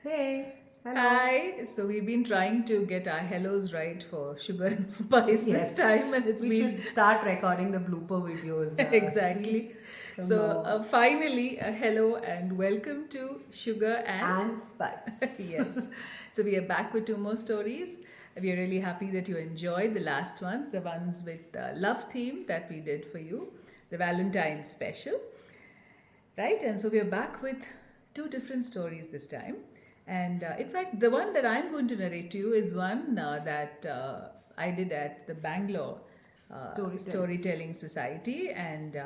Hey, hello. Hi. So we've been trying to get our hellos right for sugar and spice this Yes, time, and it's we been should start recording the blooper videos, Sweet, exactly. from So now finally, a hello and welcome to Sugar and and spice. yes. So we are back with two more stories. We are really happy that you enjoyed the last ones, the ones with love theme that we did for you, the Valentine's special. Right? And so we are back with two different stories this time. And in fact, the one that I'm going to narrate to you is one that I did at the Bangalore Storytelling. Storytelling Society. And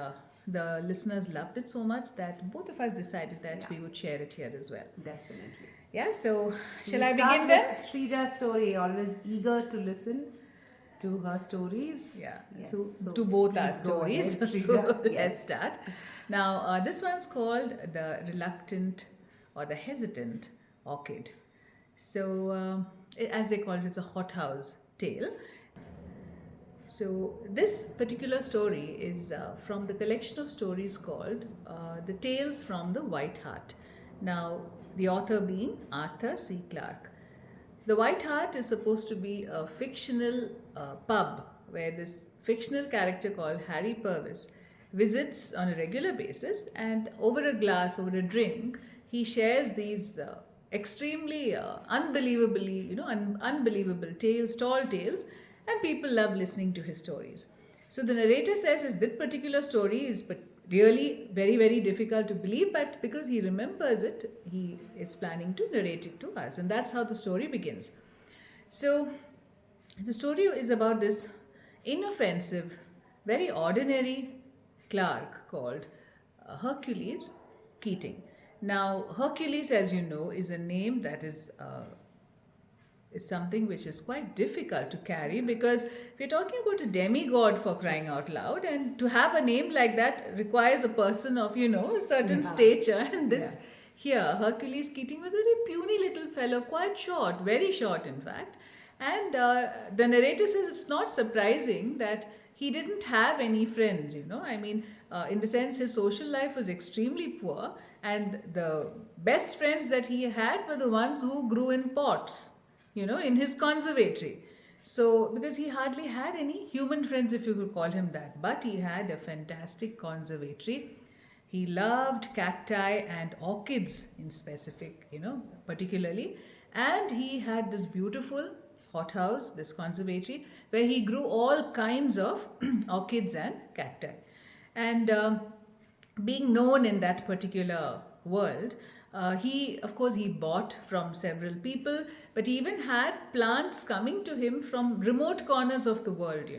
the listeners loved it so much that both of us decided that Yeah, we would share it here as well. definitely. Yeah, so So shall we'll I start begin with then? Srija's story. Always eager to listen to her stories. Yeah, so Yes, so to both our please go stories. ahead, So Srija. let's Yes. start. Now, this one's called The Reluctant or The Hesitant Orchid. So, as they call it, it's a hothouse tale. So, this particular story is from the collection of stories called The Tales from the White Hart. Now, the author being Arthur C. Clarke. The White Hart is supposed to be a fictional pub where this fictional character called Harry Purvis visits on a regular basis, and over a glass, over a drink, he shares these extremely unbelievably, unbelievable tales, tall tales, and people love listening to his stories. So the narrator says is this particular story is really very very difficult to believe, but because he remembers it, he is planning to narrate it to us, and that's how the story begins. So the story is about this inoffensive, very ordinary clerk called Hercules Keating. Now, Hercules, as you know, is a name that is something which is quite difficult to carry because we're talking about a demigod for True. crying out loud, and to have a name like that requires a person of a certain Yeah. stature. And Yeah. this here, Hercules Keating, was a very puny little fellow, quite short, very short in fact. And the narrator says it's not surprising that he didn't have any friends, I mean, in the sense his social life was extremely poor, and the best friends that he had were the ones who grew in pots, in his conservatory. So, because he hardly had any human friends, if you could call him that, but he had a fantastic conservatory. He loved cacti and orchids in specific, particularly. And he had this beautiful hothouse, this conservatory, where he grew all kinds of orchids and cacti. And being known in that particular world, he, of course, he bought from several people, but he even had plants coming to him from remote corners of the world,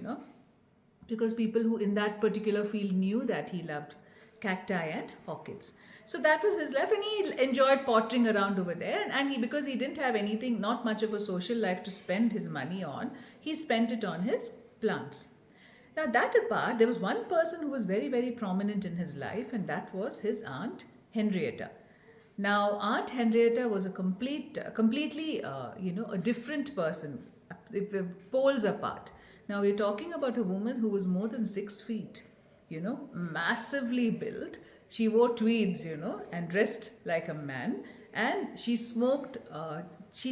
because people who in that particular field knew that he loved cacti and orchids. So that was his life, and he enjoyed pottering around over there. And he, because he didn't have anything, not much of a social life to spend his money on, he spent it on his plants. Now, that apart, there was one person who was very, very prominent in his life, and that was his aunt Henrietta. Now, Aunt Henrietta was completely, a different person, poles apart. Now, we're talking about a woman who was more than 6 feet, massively built. She wore tweeds, and dressed like a man, and she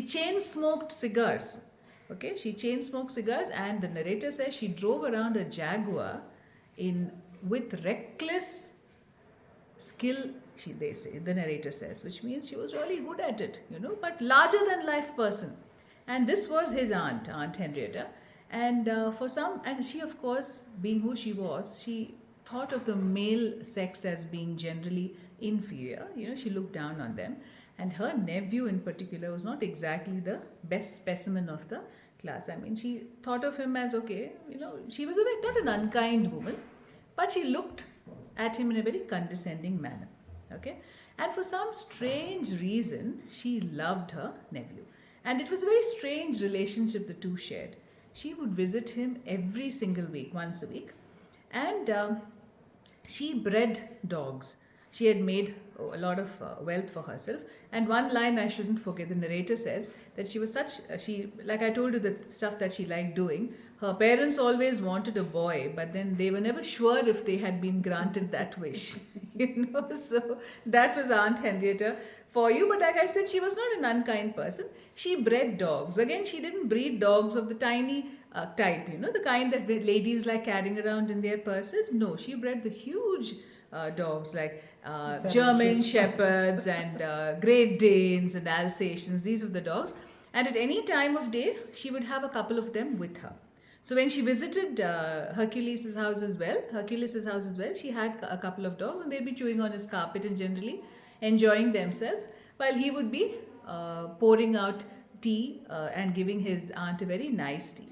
chain smoked cigars. Okay, she chain smoked cigars, and the narrator says she drove around a Jaguar in with reckless skill, they say, the narrator says, which means she was really good at it, but larger than life person. And this was his Aunt Henrietta. And and she, of course, being who she was, she thought of the male sex as being generally inferior. She looked down on them. And her nephew in particular was not exactly the best specimen of the class. I mean, she thought of him as okay, she was a bit not an unkind woman, but she looked at him in a very condescending manner. Okay? And for some strange reason, she loved her nephew. And it was a very strange relationship the two shared. She would visit him every single week, once a week, and she bred dogs. She had made a lot of wealth for herself. And one line I shouldn't forget, the narrator says that she was like I told you, the stuff that she liked doing. Her parents always wanted a boy, but then they were never sure if they had been granted that wish. So that was Aunt Henrietta. for you. But like I said, she was not an unkind person. She bred dogs. Again, she didn't breed dogs of the tiny type, the kind that ladies like carrying around in their purses. No, she bred the huge dogs like German Ferocious Shepherds and Great Danes and Alsatians. These were the dogs. And at any time of day, she would have a couple of them with her. So when she visited Hercules' house as well, she had a couple of dogs, and they'd be chewing on his carpet and generally enjoying themselves, while he would be pouring out tea and giving his aunt a very nice tea,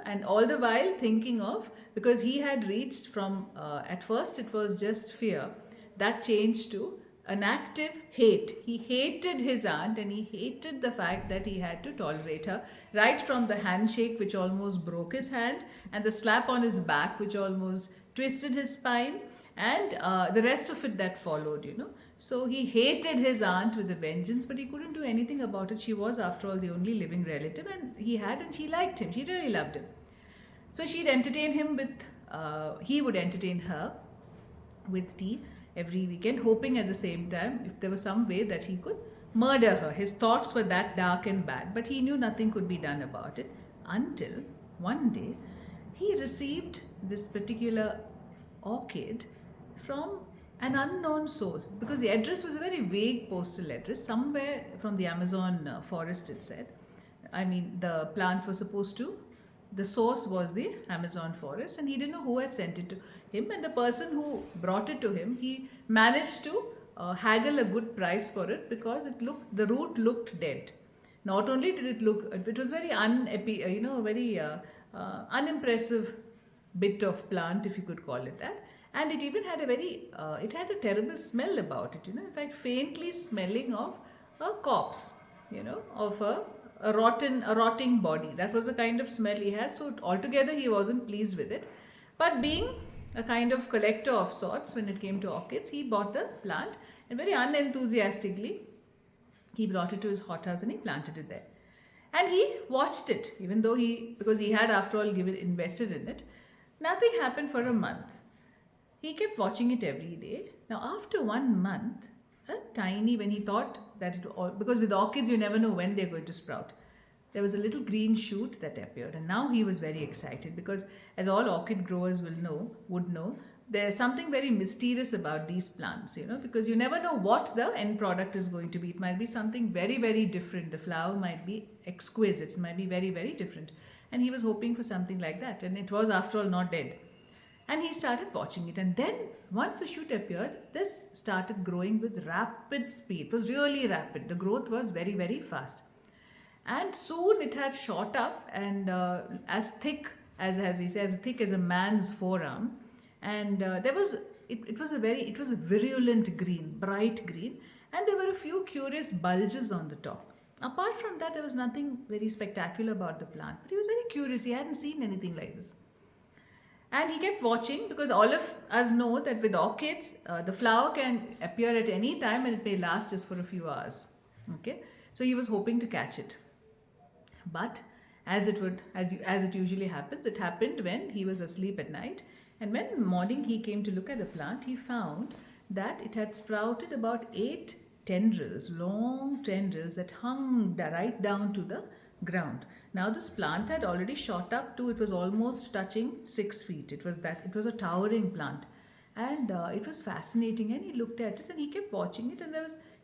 and all the while thinking of, because he had reached from at first it was just fear, that changed to an active hate. He hated his aunt, and he hated the fact that he had to tolerate her, right from the handshake which almost broke his hand, and the slap on his back which almost twisted his spine, and the rest of it that followed. So he hated his aunt with a vengeance, but he couldn't do anything about it. She was, after all, the only living relative, and she liked him. She really loved him. So she'd entertain him with, he would entertain her with tea every weekend, hoping at the same time if there was some way that he could murder her. His thoughts were that dark and bad, but he knew nothing could be done about it until one day he received this particular orchid from an unknown source, because the address was a very vague postal address, somewhere from the Amazon forest, it said. I mean, the plant was supposed to, the source was the Amazon forest, and he didn't know who had sent it to him. And the person who brought it to him, he managed to haggle a good price for it, because the root looked dead. Not only did it look, it was very very unimpressive bit of plant, if you could call it that. And it even had it had a terrible smell about it, in fact, faintly smelling of a corpse, of a rotting body. That was the kind of smell he had. So altogether, he wasn't pleased with it. But being a kind of collector of sorts, when it came to orchids, he bought the plant, and very unenthusiastically, he brought it to his hothouse and he planted it there. And he watched it, even though because he had, after all, invested in it. Nothing happened for a month. He kept watching it every day. Now, after 1 month, when he thought that because with orchids you never know when they're going to sprout, there was a little green shoot that appeared, and now he was very excited, because as all orchid growers would know, there's something very mysterious about these plants, because you never know what the end product is going to be. It might be something very, very different. The flower might be exquisite. It might be very, very different. And he was hoping for something like that, and it was, after all, not dead. And he started watching it, and then once the shoot appeared, this started growing with rapid speed. It was really rapid. The growth was very, very fast. And soon it had shot up, and as thick as he says, thick as a man's forearm. And it was a virulent green, bright green, and there were a few curious bulges on the top. Apart from that, there was nothing very spectacular about the plant, but he was very curious. He hadn't seen anything like this. And he kept watching, because all of us know that with orchids, the flower can appear at any time and it may last just for a few hours. Okay, so he was hoping to catch it. But as it usually happens, it happened when he was asleep at night. And when morning he came to look at the plant, he found that it had sprouted about 8 tendrils, long tendrils that hung right down to the ground. Now this plant had already shot up to, it was almost touching 6 feet. It was a towering plant, and it was fascinating. And he looked at it and he kept watching it, and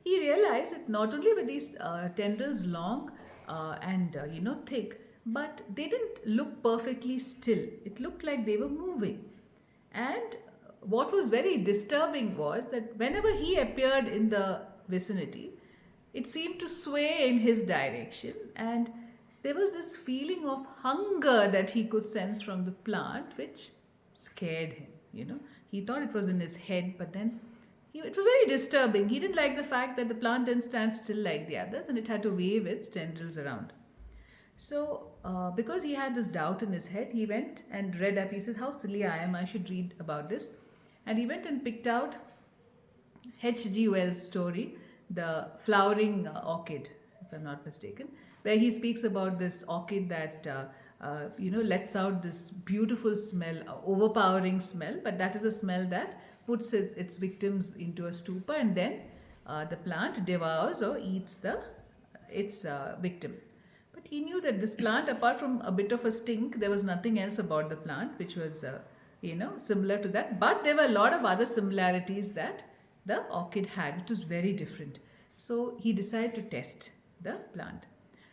he realized that not only were these tendrils long and thick, but they didn't look perfectly still. It looked like they were moving. And what was very disturbing was that whenever he appeared in the vicinity, it seemed to sway in his direction, and there was this feeling of hunger that he could sense from the plant, which scared him. He thought it was in his head, but then it was very disturbing. He didn't like the fact that the plant didn't stand still like the others, and it had to wave its tendrils around. So, because he had this doubt in his head, he went and read up. He says, how silly I am, I should read about this. And he went and picked out H.G. Wells' story, The Flowering Orchid, if I'm not mistaken, where he speaks about this orchid that lets out this beautiful smell, overpowering smell, but that is a smell that puts its victims into a stupor, and then the plant devours or eats its victim. But he knew that this plant, apart from a bit of a stink, there was nothing else about the plant which was, similar to that. But there were a lot of other similarities that the orchid had, which was very different. So he decided to test the plant.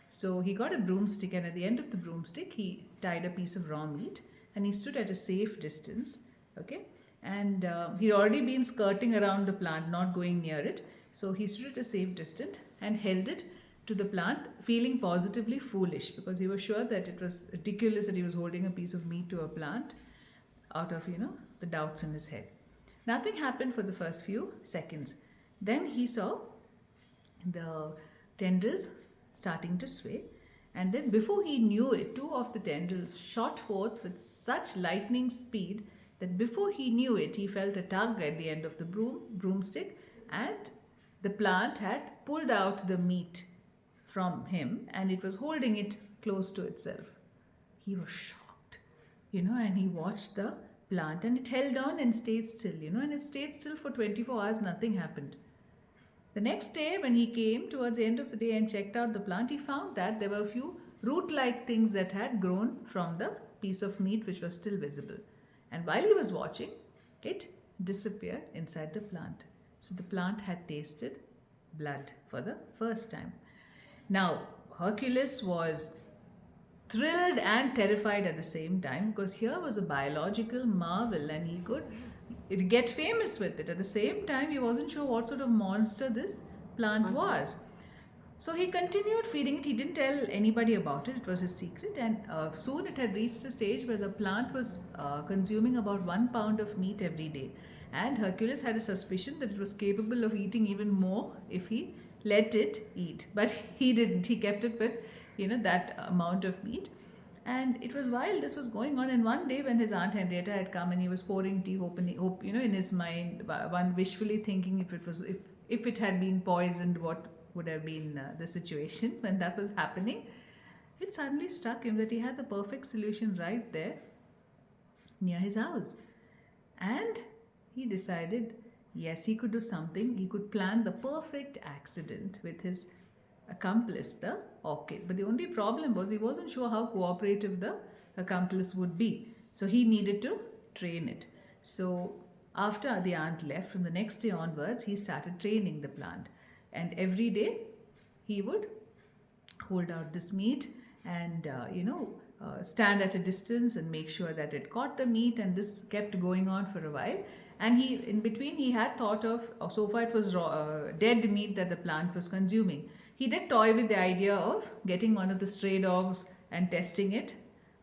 So he got a broomstick, and at the end of the broomstick, he tied a piece of raw meat, and he stood at a safe distance. Okay, and he'd already been skirting around the plant, not going near it. So he stood at a safe distance and held it to the plant, feeling positively foolish because he was sure that it was ridiculous that he was holding a piece of meat to a plant out of, the doubts in his head. Nothing happened for the first few seconds. Then he saw the tendrils starting to sway, and then before he knew it, two of the tendrils shot forth with such lightning speed that before he knew it, he felt a tug at the end of the broomstick, and the plant had pulled out the meat from him and it was holding it close to itself. He was shocked, and he watched the plant, and it held on and stayed still, and it stayed still for 24 hours, nothing happened. The next day, when he came towards the end of the day and checked out the plant, he found that there were a few root-like things that had grown from the piece of meat which was still visible. And while he was watching, it disappeared inside the plant. So the plant had tasted blood for the first time. Now, Hercules was thrilled and terrified at the same time because here was a biological marvel and he could get famous with it. At the same time, he wasn't sure what sort of monster this plant was. So he continued feeding it. He didn't tell anybody about it. It was his secret. And soon it had reached a stage where the plant was consuming about 1 pound of meat every day. And Hercules had a suspicion that it was capable of eating even more if he let it eat. But he didn't. He kept it with, that amount of meat. And it was while this was going on, and one day when his Aunt Henrietta had come and he was pouring tea, in his mind, one wishfully thinking if it had been poisoned, what would have been the situation when that was happening. It suddenly struck him that he had the perfect solution right there near his house. And he decided, yes, he could do something. He could plan the perfect accident with his accomplice, the orchid. But the only problem was he wasn't sure how cooperative the accomplice would be. So he needed to train it. So after the aunt left, from the next day onwards, he started training the plant. And every day he would hold out this meat and, stand at a distance and make sure that it caught the meat. And this kept going on for a while. And in between, he had thought of, so far it was dead meat that the plant was consuming. He did toy with the idea of getting one of the stray dogs and testing it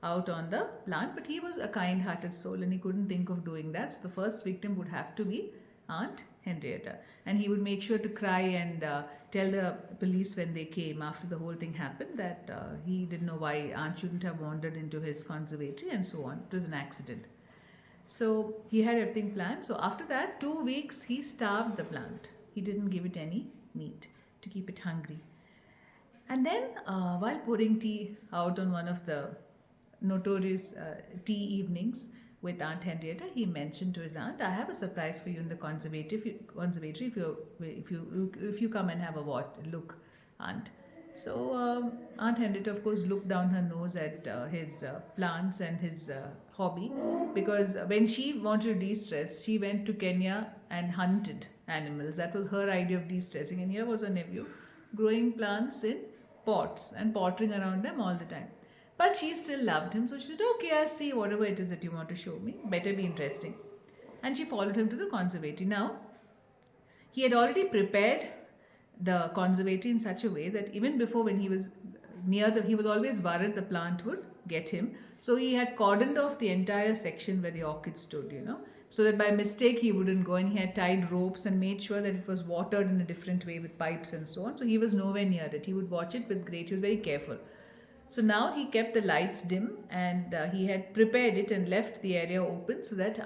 out on the plant, but he was a kind-hearted soul and he couldn't think of doing that. So the first victim would have to be Aunt Henrietta. And he would make sure to cry and tell the police when they came after the whole thing happened that he didn't know why Aunt shouldn't have wandered into his conservatory and so on. It was an accident. So he had everything planned. So after that, 2 weeks, he starved the plant. He didn't give it any meat to keep it hungry. And then while pouring tea out on one of the notorious tea evenings with Aunt Henrietta, he mentioned to his aunt, I have a surprise for you in the conservatory if you come and have a look, aunt. So Aunt Henrietta, of course, looked down her nose at his plants and his hobby, because when she wanted to de-stress, she went to Kenya and hunted animals. That was her idea of de-stressing. And here was her nephew growing plants in pots and pottering around them all the time. But she still loved him. So she said, okay, I'll see whatever it is that you want to show me. Better be interesting. And she followed him to the conservatory. Now, he had already prepared the conservatory in such a way that even before, when he was he was always worried the plant would get him. So he had cordoned off the entire section where the orchid stood, so that by mistake he wouldn't go, and he had tied ropes and made sure that it was watered in a different way with pipes and so on. So he was nowhere near it. He would watch it with he was very careful. So now he kept the lights dim, and he had prepared it and left the area open so that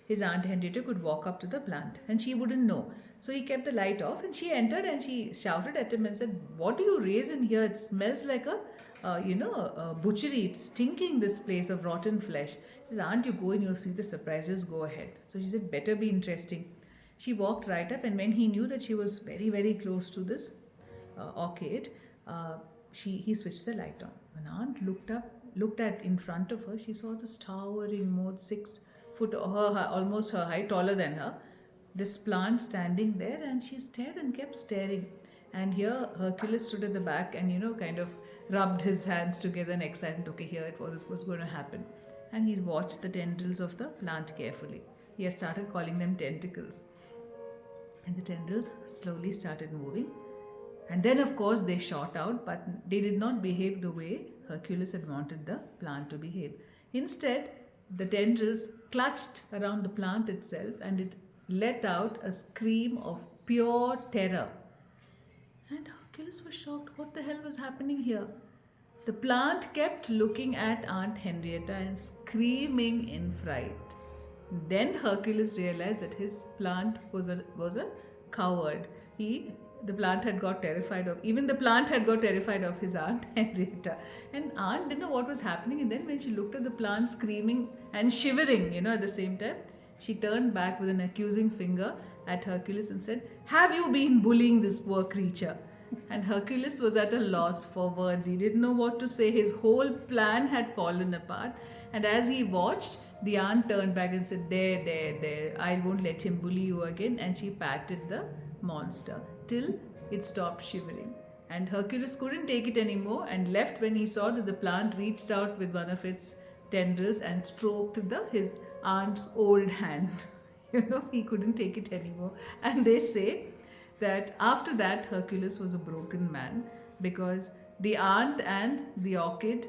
his Aunt Henrietta could walk up to the plant and she wouldn't know. So he kept the light off, and she entered and she shouted at him and said, what do you raise in here? It smells like a butchery. It's stinking, this place, of rotten flesh. She says, Aunt, you go and you'll see the surprise. Just go ahead. So she said, better be interesting. She walked right up, and when he knew that she was very, very close to this orchid, uh, he switched the light on. When aunt looked up, looked at in front of her, she saw this towering moat, 6 foot, almost her height, taller than her, this plant standing there, and she stared and kept staring. And here Hercules stood at the back and, kind of rubbed his hands together and excited. Okay, here it was going to happen. And he watched the tendrils of the plant carefully. He had started calling them tentacles. And the tendrils slowly started moving. And then, of course, they shot out, but they did not behave the way Hercules had wanted the plant to behave. Instead, the tendrils clutched around the plant itself, and it let out a scream of pure terror. And Hercules was shocked. What the hell was happening here? The plant kept looking at Aunt Henrietta and screaming in fright. Then Hercules realized that his plant was a coward. The plant had got terrified of, even the plant had got terrified of his Aunt Henrietta. And Aunt didn't know what was happening. And then when she looked at the plant screaming and shivering, at the same time, she turned back with an accusing finger at Hercules and said, "Have you been bullying this poor creature?" And Hercules was at a loss for words. He didn't know what to say. His whole plan had fallen apart. And as he watched, the aunt turned back and said, There, I won't let him bully you again." And she patted the monster till it stopped shivering. And Hercules couldn't take it anymore and left when he saw that the plant reached out with one of its tendrils and stroked his aunt's old hand. He couldn't take it anymore. And they say that after that, Hercules was a broken man, because the aunt and the orchid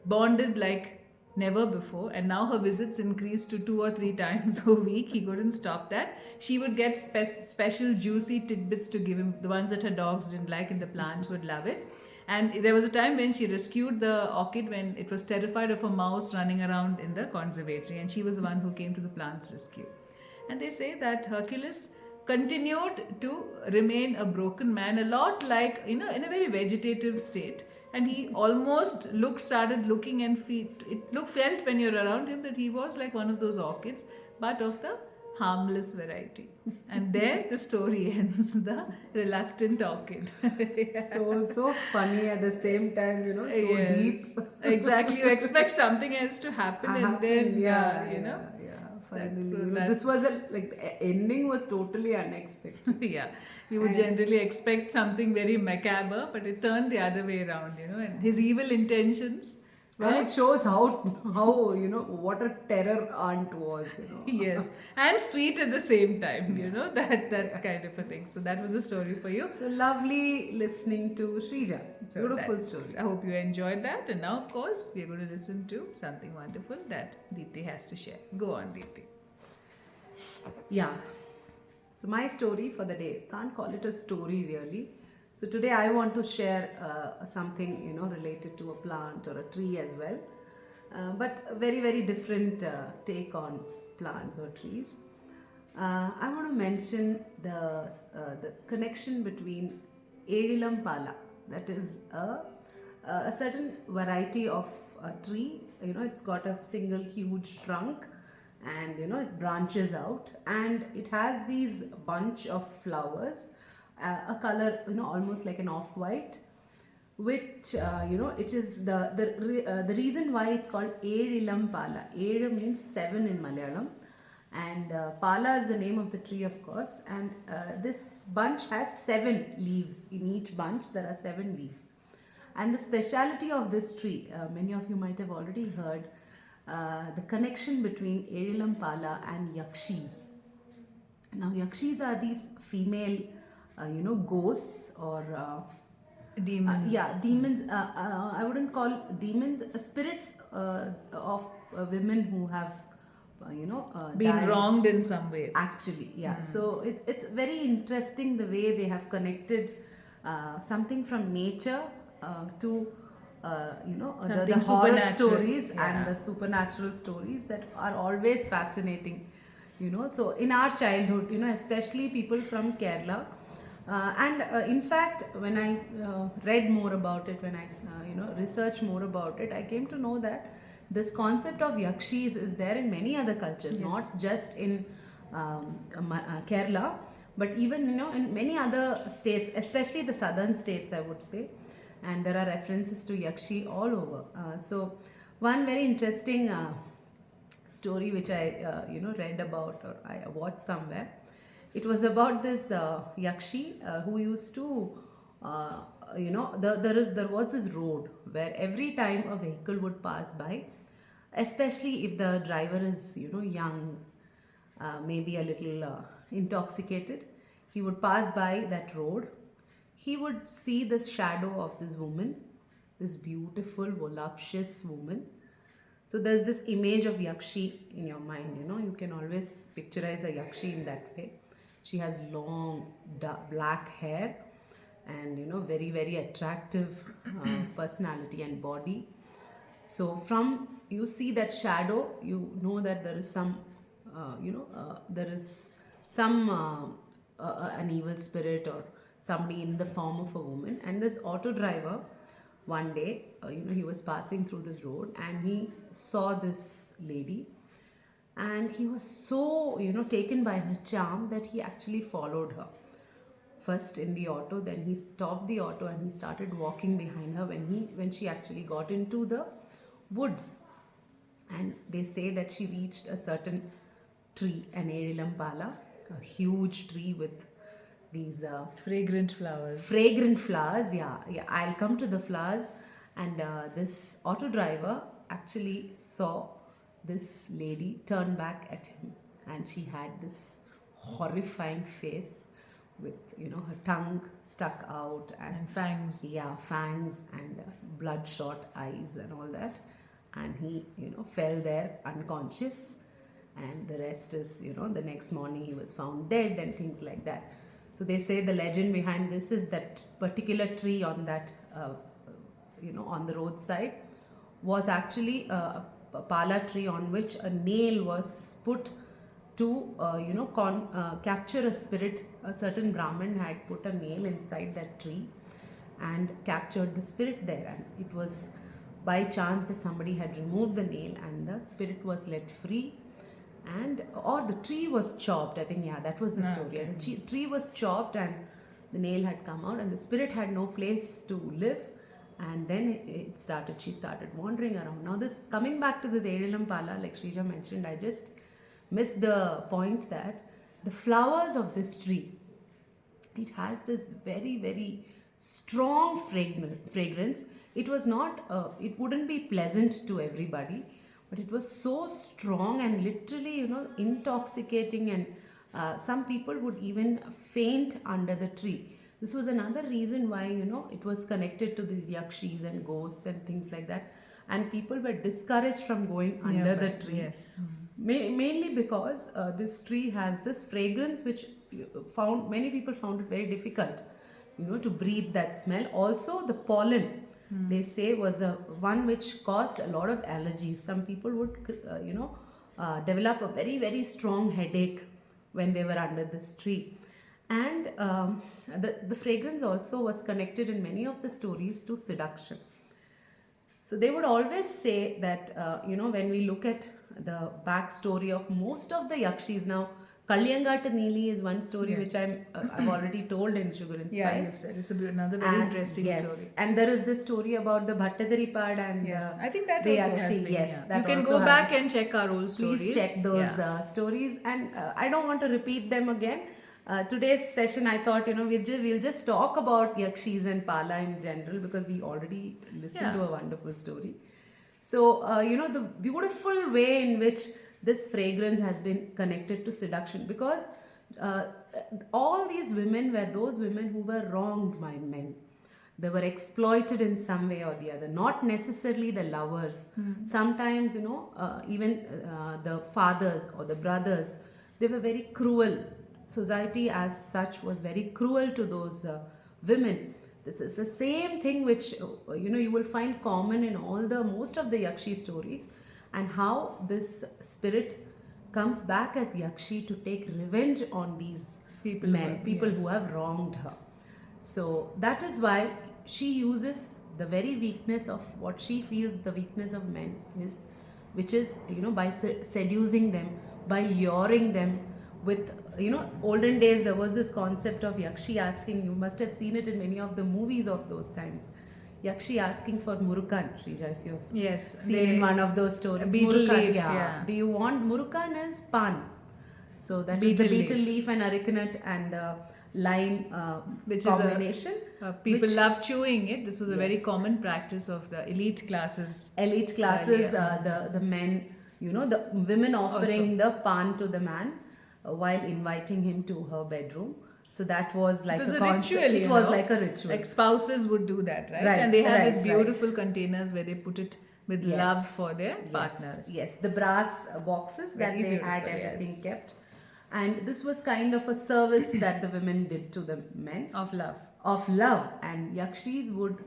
bonded like never before, and now her visits increased to 2 or 3 times a week. He couldn't stop that. She would get special juicy tidbits to give him, the ones that her dogs didn't like, and the plants would love it. And there was a time when she rescued the orchid when it was terrified of a mouse running around in the conservatory, and she was the one who came to the plant's rescue. And they say that Hercules continued to remain a broken man, a lot like, in a very vegetative state. And he almost started looking and felt when you're around him that he was like one of those orchids, but of the harmless variety. And there the story ends, the reluctant orchid. So funny at the same time, so Yes, deep. exactly. You expect something else to happen, and then, Finally, So this was the ending was totally unexpected. yeah, we would generally expect something very macabre, but it turned the other way around, and his evil intentions. And it shows how what a terror aunt was. Yes, and sweet at the same time, that kind of a thing. So that was a story for you. So lovely listening to Shrija. So Beautiful that- story. I hope you enjoyed that. And now, of course, we're going to listen to something wonderful that Deepti has to share. Go on, Deepti. Yeah. So my story for the day, can't call it a story really. So today I want to share something related to a plant or a tree as well, but a very very different take on plants or trees. I want to mention the connection between Erilam pala, that is a certain variety of a tree. It's got a single huge trunk, and it branches out, and it has these bunch of flowers, a color almost like an off-white, which it is the reason why it's called Erilam pala. Eda means 7 in Malayalam, and pala is the name of the tree, of course, and this bunch has 7 leaves. In each bunch there are 7 leaves. And the speciality of this tree, many of you might have already heard, the connection between Erilam pala and yakshis. Now yakshis are these female ghosts or Demons. demons. I wouldn't call demons, spirits of women who have Being died. wronged in some way. Actually, yeah. So it's very interesting the way they have connected something from nature to the Something horror supernatural. stories Yeah. and the supernatural stories that are always fascinating. So in our childhood, especially people from Kerala, and in fact, when I read more about it, when I researched more about it, I came to know that this concept of yakshis is there in many other cultures, Yes. not just in Kerala, but even in many other states, especially the southern states, I would say, and there are references to Yakshi all over. So one very interesting story which I read about or I watched somewhere. It was about this Yakshi who used to there was this road where every time a vehicle would pass by, especially if the driver is young, maybe a little intoxicated, he would pass by that road. He would see the shadow of this woman, this beautiful voluptuous woman. So there's this image of Yakshi in your mind, you can always picturize a Yakshi in that way. She has long black hair and very very attractive personality and body. So from you see that shadow, you know that there is some there is some an evil spirit or somebody in the form of a woman. And this auto driver, one day he was passing through this road and he saw this lady, and he was so taken by her charm that he actually followed her first in the auto. Then he stopped the auto and he started walking behind her when she actually got into the woods. And they say that she reached a certain tree, an Edilampala, a huge tree with these Fragrant flowers. fragrant flowers. Yeah, I'll come to the flowers. And this auto driver actually saw this lady turn back at him, and she had this horrifying face with her tongue stuck out And fangs. yeah, fangs and bloodshot eyes and all that. And he fell there unconscious, and the rest is the next morning he was found dead and things like that. So they say the legend behind this is that particular tree on that on the roadside was actually a pala tree on which a nail was put to capture a spirit. A certain Brahmin had put a nail inside that tree and captured the spirit there, and it was by chance that somebody had removed the nail and the spirit was let free. And or the tree was chopped, I think. Yeah, that was the story. Okay. And the tree was chopped and the nail had come out and the spirit had no place to live. And then she started wandering around. Now this, coming back to this Edilampala, like Shrija mentioned, I just missed the point that the flowers of this tree, it has this very very strong fragrance. It was not it wouldn't be pleasant to everybody, but it was so strong and literally intoxicating. And some people would even faint under the tree. This was another reason why it was connected to these yakshis and ghosts and things like that, and people were discouraged from going under the tree. Yes. Mainly because this tree has this fragrance which found many people found it very difficult to breathe that smell. Also the pollen, they say, was a one which caused a lot of allergies. Some people would develop a very very strong headache when they were under this tree. And the fragrance also was connected in many of the stories to seduction. So they would always say that, when we look at the backstory of most of the Yakshis now, Kalyangata Neeli is one story which Yes. I've already told in Sugar and Spice. Yeah, you've said it's another very And interesting yes, story. and there is this story about the Bhattadaripad and Yes, I think that the also has Yakshi. been. Yes, Yeah. that You can also go has back been. and check our old stories. Please check those Yeah. stories, and I don't want to repeat them again. Today's session, I thought we'll just talk about Yakshis and Pala in general because we already listened Yeah. to a wonderful story. So the beautiful way in which this fragrance has been connected to seduction, because uh, all these women were those women who were wronged by men. They were exploited in some way or the other, not necessarily the lovers. Sometimes even the fathers or the brothers, they were very cruel. Society as such was very cruel to those women. This is the same thing which you will find common in all the most of the Yakshi stories, and how this spirit comes back as Yakshi to take revenge on these People who men, have- people yes. who have wronged her. So that is why she uses the very weakness of what she feels the weakness of men is, which is by seducing them, by luring them, with, olden days there was this concept of Yakshi asking, you must have seen it in many of the movies of those times. Yakshi asking for Murukan, Shrija, if you've Yes, seen in one of those stories. beetle Murukan, leaf, yeah. Do you want Murukan as pan? So that is Beetle the beetle leaf. leaf and arecanut and lime Which combination. people which- love chewing it. This was a very Yes. common practice of the elite classes. Elite classes, Earlier. the men, the women offering the pan to the man while inviting him to her bedroom. So that was like It was a a concept. ritual. It was like a ritual. Like spouses would do that, right? Right, And they have right, these right. beautiful containers where they put it with Yes. love for their Yes, partners. yes, the brass boxes that Very they had beautiful, everything yes. kept. And this was kind of a service that the women did to the men Of love. of love. And Yakshis would,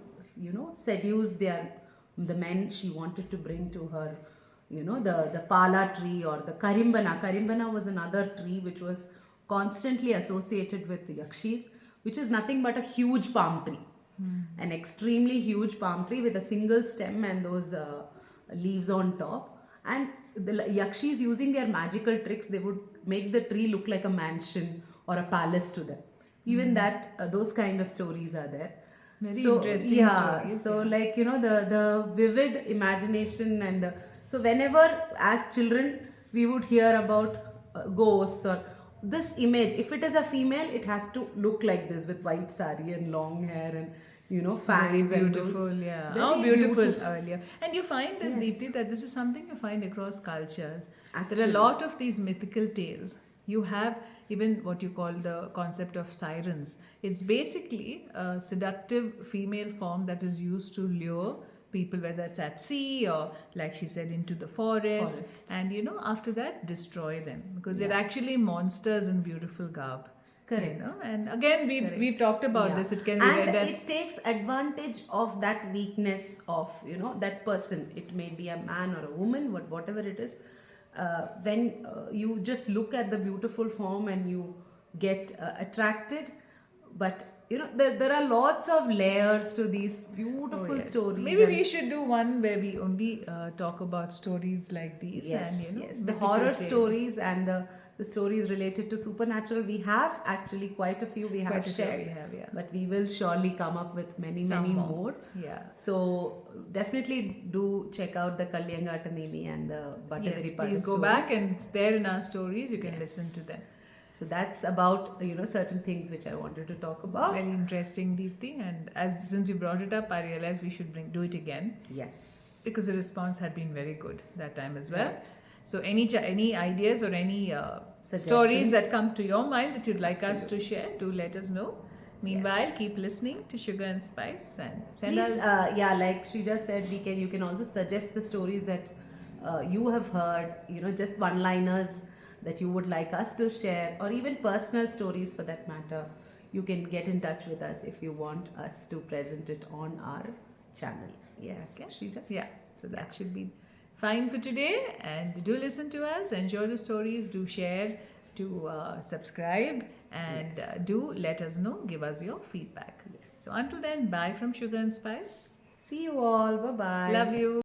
seduce the men she wanted to bring to her, the pala tree or the karimbana. Karimbana was another tree which was constantly associated with the Yakshis, which is nothing but a huge palm tree. An extremely huge palm tree with a single stem and those leaves on top. And the Yakshis, using their magical tricks, they would make the tree look like a mansion or a palace to them. Even that, those kind of stories are there. Very So, interesting yeah, stories, so yeah. like the vivid imagination and so whenever as children we would hear about ghosts or this image, if it is a female, it has to look like this with white sari and long hair and Very fangs and beautiful, those yeah. very How beautiful beautiful. earlier. And you find this, Yes. Deepthi, that this is something you find across cultures. There are Actually. a lot of these mythical tales. You have even what you call the concept of sirens. It's basically a seductive female form that is used to lure people, whether it's at sea or, like she said, into the forest. And after that, destroy them because they're actually monsters in beautiful garb. Correct. And again, we've talked about Yeah. this. It can be and read as it takes advantage of that weakness of that person. It may be a man or a woman, whatever it is. When you just look at the beautiful form and you get attracted, but there are lots of layers to these beautiful yes. stories. Maybe and- we should do one where we only talk about stories like these. Yes, and, yes. The mythical horror tales. stories and the stories related to supernatural. We have actually quite a few we have Quite a few shared. we have, yeah. But we will surely come up with many Some more. Yeah. So definitely do check out the Kalyangatanini and the Bhattagiri Yes, Pada please go story. back and it's there in our stories. You can listen to them. So that's about certain things which I wanted to talk about. Very interesting, Deepthi. And since you brought it up, I realized we should do it again Yes. because the response had been very good that time as well. Right. So any ideas or any Suggestions. stories that come to your mind that you'd like us to share, do let us know. Meanwhile, Yes. keep listening to Sugar and Spice and send Please, us. like Shrija said, you can also suggest the stories that you have heard, just one-liners that you would like us to share, or even personal stories for that matter. You can get in touch with us if you want us to present it on our channel. Yes, Okay. Shrija? Yeah, so that should be fine for today. And do listen to us, enjoy the stories, do share, do subscribe, and do let us know, give us your feedback. So until then, bye from Sugar and Spice. See you all. Bye-bye. Love you.